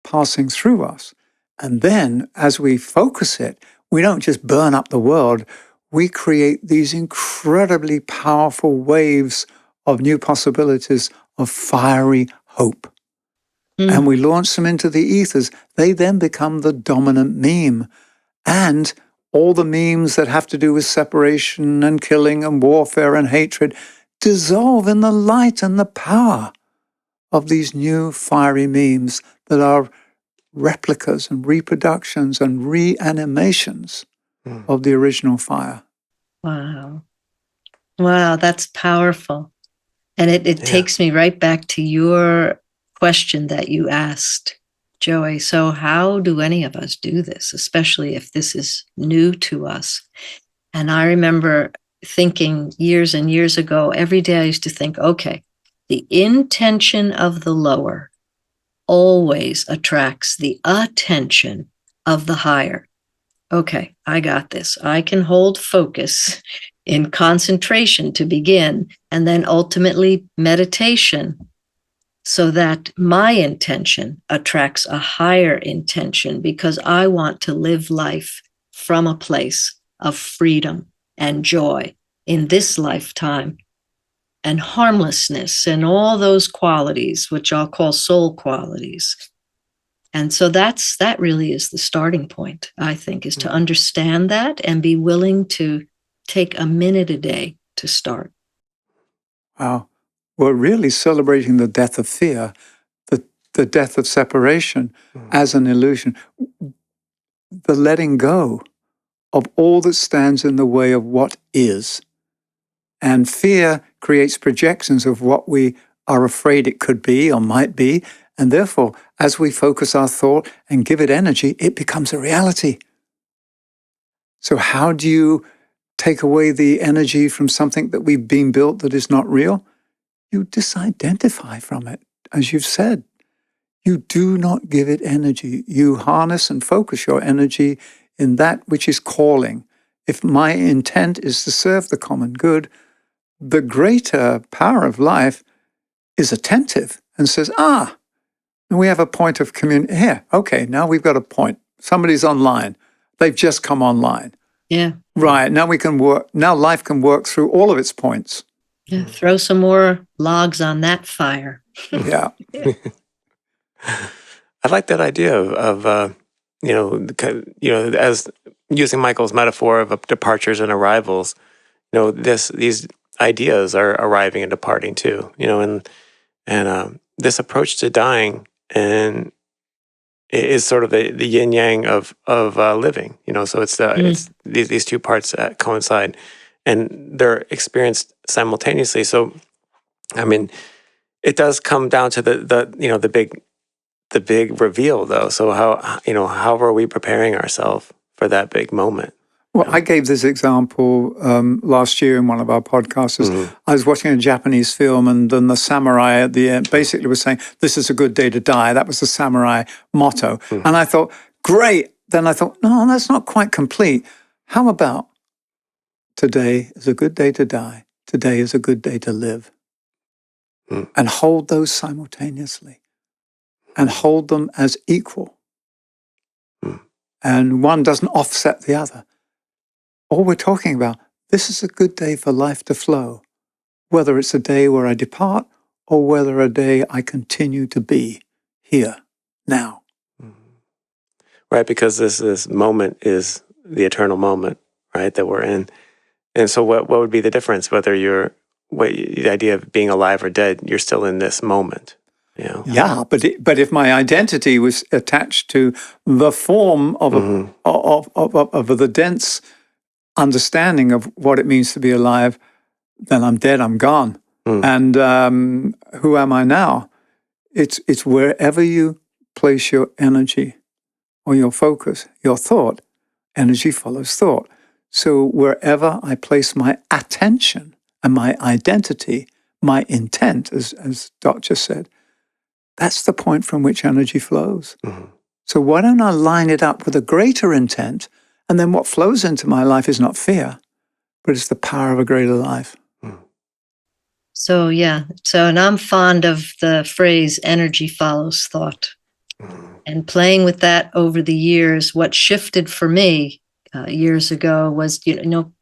Speaker 3: passing through us. And then, as we focus it, we don't just burn up the world, we create these incredibly powerful waves of new possibilities of fiery hope. And we launch them into the ethers. They then become the dominant meme. And all the memes that have to do with separation and killing and warfare and hatred dissolve in the light and the power of these new fiery memes that are replicas and reproductions and reanimations of the original fire.
Speaker 2: Wow. Wow, that's powerful. And it takes me right back to your question that you asked, Joey. So how do any of us do this, especially if this is new to us? And I remember thinking years and years ago, every day I used to think, okay, the intention of the lower always attracts the attention of the higher. Okay, I got this. I can hold focus in concentration to begin, and then ultimately meditation, so that my intention attracts a higher intention, because I want to live life from a place of freedom and joy in this lifetime, and harmlessness and all those qualities, which I'll call soul qualities. And so that really is the starting point, I think, is to understand that and be willing to take a minute a day to start.
Speaker 3: Wow. We're really celebrating the death of fear, the death of separation as an illusion, the letting go of all that stands in the way of what is. And fear creates projections of what we are afraid it could be or might be. And therefore, as we focus our thought and give it energy, it becomes a reality. So how do you take away the energy from something that we've been built that is not real? You disidentify from it, as you've said. You do not give it energy. You harness and focus your energy in that which is calling. If my intent is to serve the common good, the greater power of life is attentive and says, and we have a point of community here. Okay, now we've got a point. Somebody's online. They've just come online.
Speaker 2: Yeah.
Speaker 3: Right, now we can work. Now life can work through all of its points.
Speaker 2: Yeah. Throw some more logs on that fire.
Speaker 3: Yeah.
Speaker 1: I like that idea of as using Michael's metaphor of departures and arrivals. These ideas are arriving and departing too. And this approach to dying and is sort of the yin yang of living. So it's it's these two parts that coincide, and they're experienced simultaneously. So, I mean, it does come down to the big reveal, though. So how are we preparing ourselves for that big moment?
Speaker 3: Well, I gave this example last year in one of our podcasts. I was watching a Japanese film, and then the samurai at the end basically was saying, "This is a good day to die." That was the samurai motto. And I thought, great. Then I thought, no, that's not quite complete. How about today is a good day to die. Today is a good day to live. And hold those simultaneously. And hold them as equal. And one doesn't offset the other. All we're talking about, this is a good day for life to flow, whether it's a day where I depart or whether a day I continue to be here, now.
Speaker 1: Right, because this moment is the eternal moment, right, that we're in. And so what would be the difference, whether the idea of being alive or dead, you're still in this moment?
Speaker 3: Yeah, but if my identity was attached to the form of the dense understanding of what it means to be alive, then I'm dead, I'm gone. And who am I now? It's wherever you place your energy or your focus, your thought, energy follows thought. So wherever I place my attention and my identity, my intent, as Dot just said, that's the point from which energy flows.
Speaker 1: Mm-hmm.
Speaker 3: So why don't I line it up with a greater intent? And then what flows into my life is not fear, but it's the power of a greater life.
Speaker 2: So, and I'm fond of the phrase energy follows thought. And playing with that over the years, what shifted for me years ago was,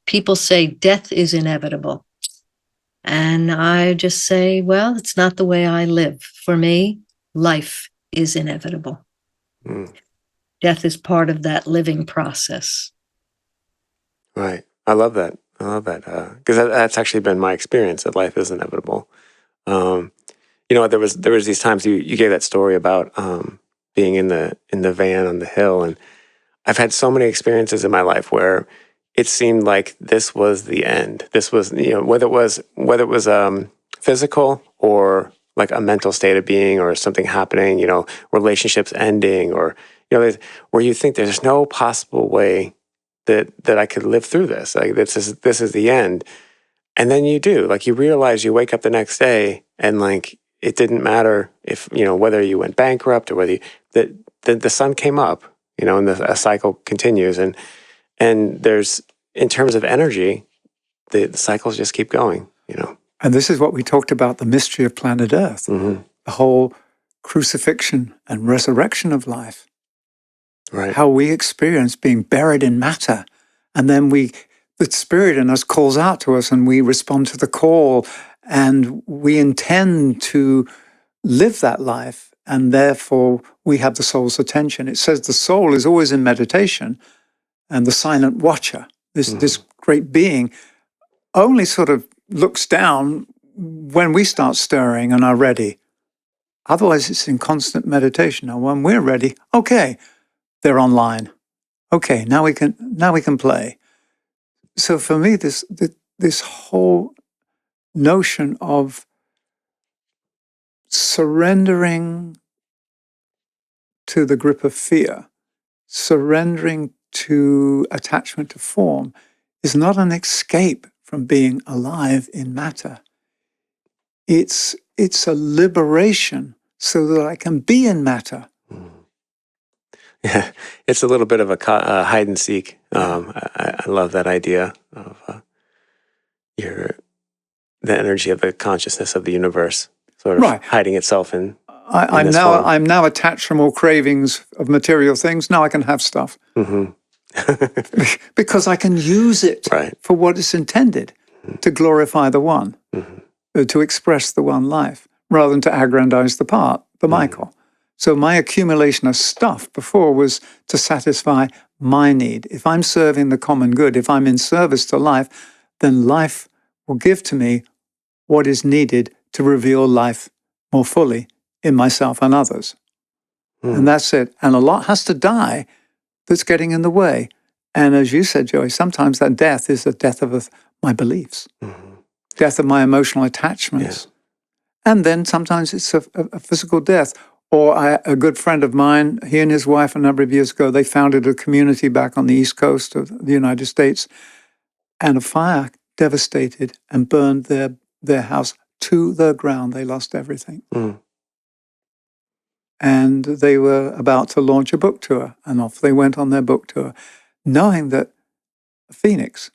Speaker 2: people say death is inevitable. And I just say, well, it's not the way I live. For me, life is inevitable. Death is part of that living process.
Speaker 1: Right. I love that. Because that's actually been my experience, that life is inevitable. There was these times you gave that story about being in the van on the hill, and I've had so many experiences in my life where it seemed like this was the end. This was, whether it was physical or like a mental state of being or something happening, relationships ending, or where you think there's no possible way that I could live through this. Like this is the end. And then you do, like, you realize, you wake up the next day and like it didn't matter if, whether you went bankrupt or whether the sun came up, and a cycle continues. And there's, in terms of energy, the cycles just keep going,
Speaker 3: And this is what we talked about, the mystery of planet Earth, the whole crucifixion and resurrection of life.
Speaker 1: Right.
Speaker 3: How we experience being buried in matter. And then the spirit in us calls out to us and we respond to the call and we intend to live that life. And therefore we have the soul's attention. It says the soul is always in meditation, and the silent watcher, this great being, only sort of looks down when we start stirring and are ready. Otherwise it's in constant meditation. Now when we're ready, okay, they're online. Okay, now we can play. So for me, this whole notion of surrendering to the grip of fear, surrendering to attachment to form, is not an escape from being alive in matter. It's a liberation so that I can be in matter.
Speaker 1: Yeah, it's a little bit of a hide and seek. I love that idea of the energy of the consciousness of the universe sort of hiding itself in.
Speaker 3: I'm now attached from all cravings of material things. Now I can have stuff because I can use it for what it's intended, to glorify the one, to express the one life, rather than to aggrandize the part, the Michael. So my accumulation of stuff before was to satisfy my need. If I'm serving the common good, if I'm in service to life, then life will give to me what is needed to reveal life more fully in myself and others. And that's it. And a lot has to die that's getting in the way. And as you said, Joey, sometimes that death is the death of my beliefs, death of my emotional attachments. Yeah. And then sometimes it's a physical death. Or a good friend of mine, he and his wife a number of years ago, they founded a community back on the East Coast of the United States, and a fire devastated and burned their house to the ground. They lost everything. And they were about to launch a book tour, and off they went on their book tour, knowing that a phoenix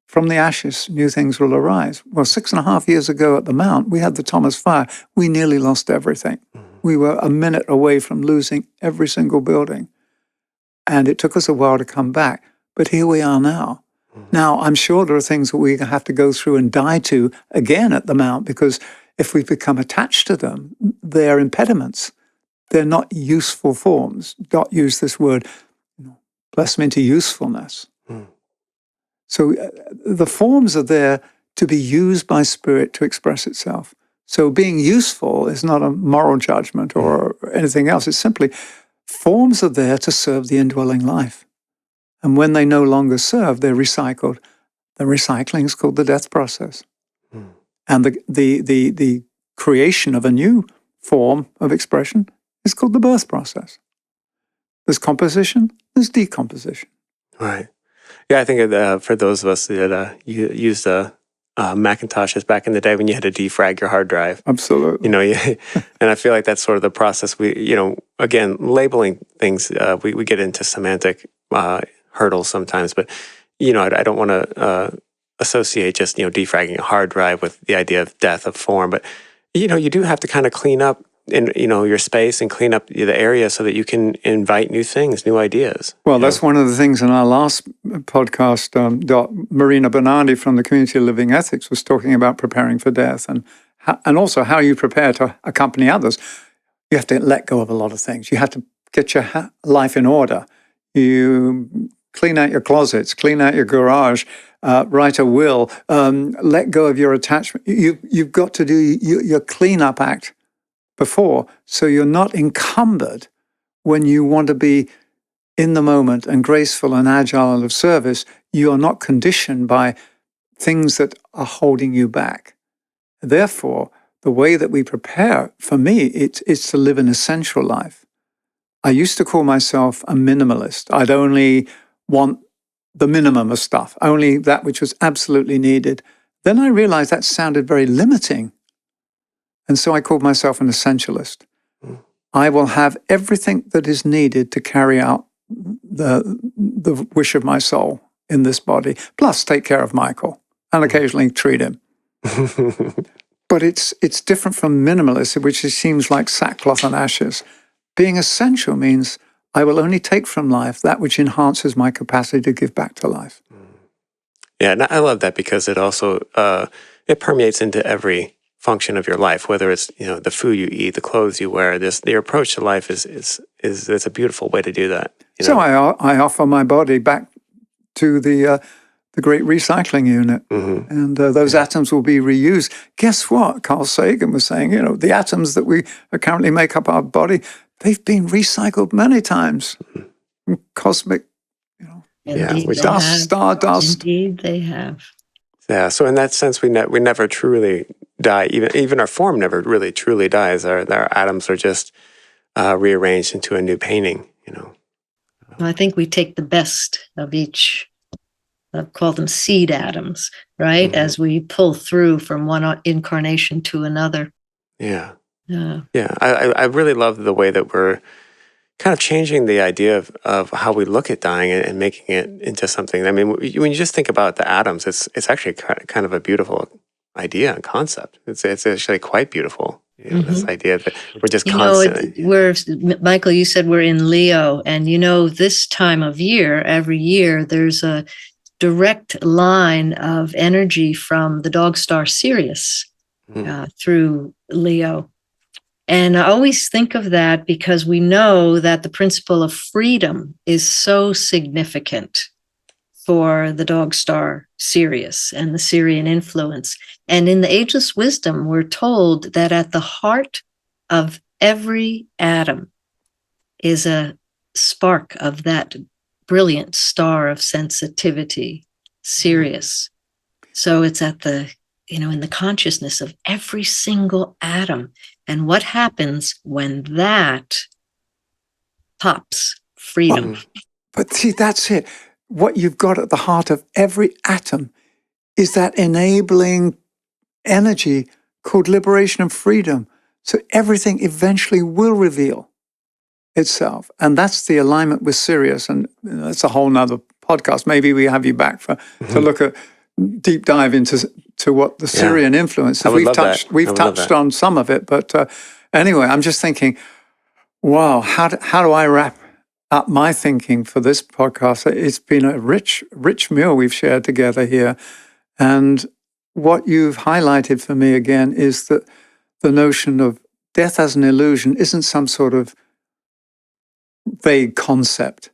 Speaker 3: from the ashes, new things will arise. Well, 6.5 years ago at the Mount, we had the Thomas Fire. We nearly lost everything. We were a minute away from losing every single building. And it took us a while to come back. But here we are now. Now, I'm sure there are things that we have to go through and die to again at the Mount, because if we become attached to them, they're impediments. They're not useful forms. Dot used this word, bless me into usefulness. So the forms are there to be used by spirit to express itself. So being useful is not a moral judgment or anything else. It's simply forms are there to serve the indwelling life. And when they no longer serve, they're recycled. The recycling is called the death process. And the creation of a new form of expression is called the birth process. There's composition, there's decomposition.
Speaker 1: Right. Yeah, I think for those of us that used Macintoshes back in the day when you had to defrag your hard drive,
Speaker 3: Absolutely.
Speaker 1: and I feel like that's sort of the process. Again, labeling things, we get into semantic hurdles sometimes, but I don't want to associate just defragging a hard drive with the idea of death of form, but you do have to kind of clean up in your space and clean up the area so that you can invite new things, new ideas.
Speaker 3: Well, that's one of the things in our last podcast. Marina Bernardi from the Community of Living Ethics was talking about preparing for death and also how you prepare to accompany others. You have to let go of a lot of things. You have to get your life in order. You clean out your closets, clean out your garage, write a will, let go of your attachment. You've got to do your cleanup act before, so you're not encumbered when you want to be in the moment and graceful and agile and of service. You are not conditioned by things that are holding you back. Therefore, the way that we prepare, for me, it's to live an essential life. I used to call myself a minimalist. I'd only want the minimum of stuff, only that which was absolutely needed. Then I realized that sounded very limiting. And so I called myself an essentialist. I will have everything that is needed to carry out the wish of my soul in this body, plus take care of Michael and occasionally treat him. But it's different from minimalist, which seems like sackcloth and ashes. Being essential means I will only take from life that which enhances my capacity to give back to life.
Speaker 1: Yeah, and I love that because it also it permeates into every function of your life, whether it's the food you eat, the clothes you wear. Your approach to life is it's a beautiful way to do that.
Speaker 3: So I offer my body back to the great recycling unit, and those atoms will be reused. Guess what? Carl Sagan was saying, the atoms that we currently make up our body, they've been recycled many times. Cosmic, dust, stardust.
Speaker 2: Indeed, they have.
Speaker 1: Yeah. So in that sense, we never truly die. Even our form never really truly dies. Our atoms are just rearranged into a new painting.
Speaker 2: I think we take the best of each. I call them seed atoms, right? As we pull through from one incarnation to another.
Speaker 1: Yeah. I really love the way that we're kind of changing the idea of how we look at dying and making it into something. I mean, when you just think about the atoms, it's actually kind of a beautiful idea and concept. It's actually quite beautiful. This idea that we're just constantly.
Speaker 2: Michael, you said we're in Leo, and this time of year, every year, there's a direct line of energy from the dog star Sirius through Leo. And I always think of that because we know that the principle of freedom is so significant for the dog star Sirius and the Sirian influence. And in the Ageless Wisdom, we're told that at the heart of every atom is a spark of that brilliant star of sensitivity, Sirius. So it's at the, in the consciousness of every single atom. And what happens when that pops? Freedom.
Speaker 3: But see, that's it. What you've got at the heart of every atom is that enabling energy called liberation and freedom. So everything eventually will reveal itself. And that's the alignment with Sirius. And that's a whole nother podcast. Maybe we have you back to look at deep dive into what the Syrian influence is. We've touched on some of it, but anyway, I'm just thinking, wow, how do I wrap up my thinking for this podcast? It's been a rich meal we've shared together here. And what you've highlighted for me again is that the notion of death as an illusion isn't some sort of vague concept.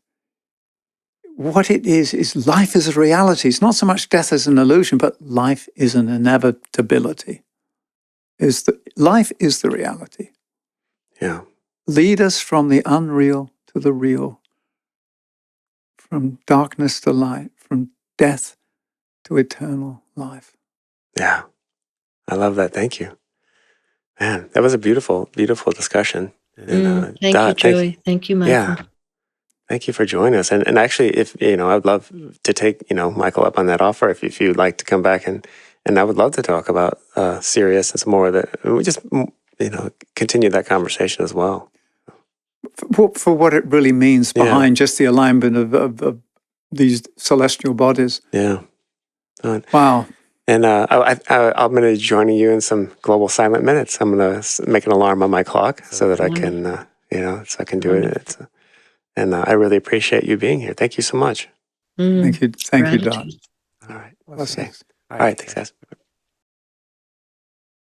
Speaker 3: What it is life is a reality. It's not so much death as an illusion, but life is an inevitability. Life is the reality.
Speaker 1: Yeah.
Speaker 3: Lead us from the unreal to the real, from darkness to light, from death to eternal life.
Speaker 1: Yeah. I love that. Thank you. Man, that was a beautiful, beautiful discussion.
Speaker 2: Thank you, Joey. Thank you, Michael.
Speaker 1: Yeah. Thank you for joining us. And actually, if I'd love to take Michael up on that offer. If you'd like to come back and I would love to talk about Sirius and some more of that. We just continue that conversation as well.
Speaker 3: For what it really means behind just the alignment of these celestial bodies.
Speaker 1: Yeah.
Speaker 3: Wow.
Speaker 1: And I'm going to be joining you in some global silent minutes. I'm going to make an alarm on my clock so that I can, so I can do it. And I really appreciate you being here. Thank you so much.
Speaker 3: Thank you. Thank you, Dot.
Speaker 2: Gratitude.
Speaker 1: All right.
Speaker 3: Blessings.
Speaker 1: All right. Thanks, guys.